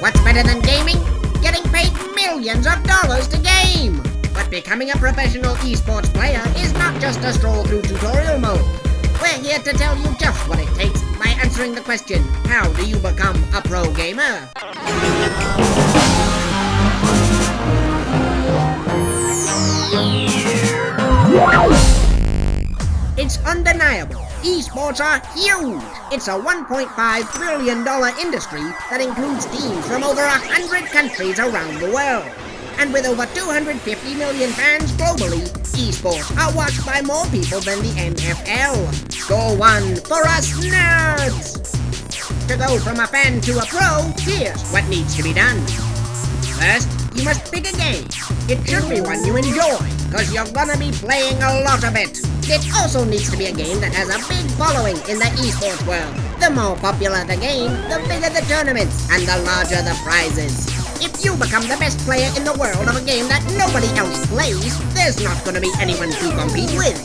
What's better than gaming? Getting paid millions of dollars to game! But becoming a professional esports player is not just a stroll through tutorial mode. We're here to tell you just what it takes by answering the question, how do you become a pro gamer? It's undeniable. Esports are huge. It's a $1.5 billion industry that includes teams from over 100 countries around the world. And with over 250 million fans globally, esports are watched by more people than the NFL. Score one for us nerds! To go from a fan to a pro, here's what needs to be done. First, you must pick a game. It should be one you enjoy, cause you're gonna be playing a lot of it. It also needs to be a game that has a big following in the esports world. The more popular the game, the bigger the tournaments, and the larger the prizes. If you become the best player in the world of a game that nobody else plays, there's not gonna be anyone to compete with.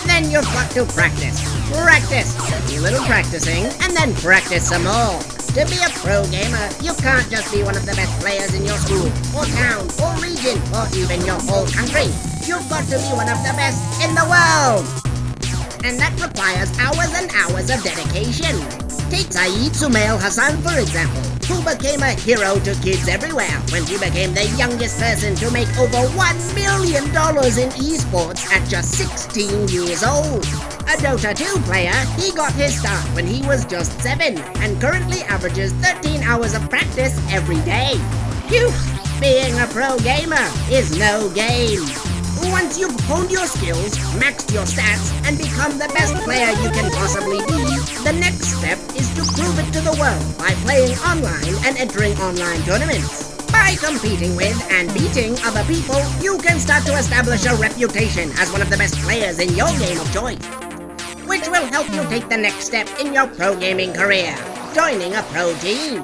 Then you've got to practice. Practice! A little practicing, and then practice some more. To be a pro gamer, you can't just be one of the best players in your school, or town, or region, or even your whole country. You've got to be one of the best in the world! And that requires hours and hours of dedication. Take Saeed Sumail Hassan, for example, who became a hero to kids everywhere when he became the youngest person to make over $1 million in esports at just 16 years old. A Dota 2 player, he got his start when he was just 7 and currently averages 13 hours of practice every day. Phew! Being a pro gamer is no game. Once you've honed your skills, maxed your stats, and become the best player you can possibly be, the next step is to prove it to the world by playing online and entering online tournaments. By competing with and beating other people, you can start to establish a reputation as one of the best players in your game of choice, which will help you take the next step in your pro gaming career, joining a pro team.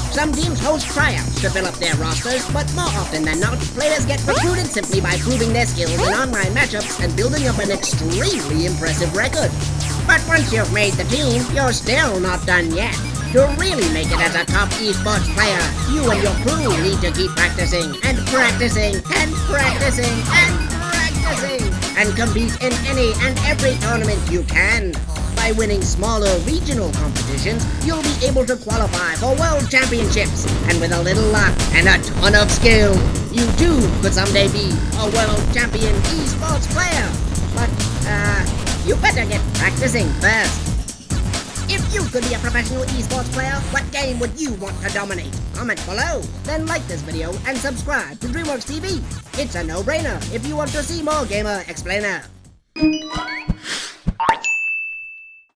Some teams host tryouts to fill up their rosters, but more often than not, players get recruited simply by proving their skills in online matchups and building up an extremely impressive record. But once you've made the team, you're still not done yet. To really make it as a top esports player, you and your crew need to keep practicing and practicing and practicing and practicing and compete in any and every tournament you can. By winning smaller regional competitions, you'll be able to qualify for world championships, and with a little luck and a ton of skill, you too could someday be a world champion esports player. But, you better get practicing first. If you could be a professional esports player, what game would you want to dominate? Comment below, then like this video and subscribe to DreamWorks TV. It's a no-brainer if you want to see more Gamer Explainer.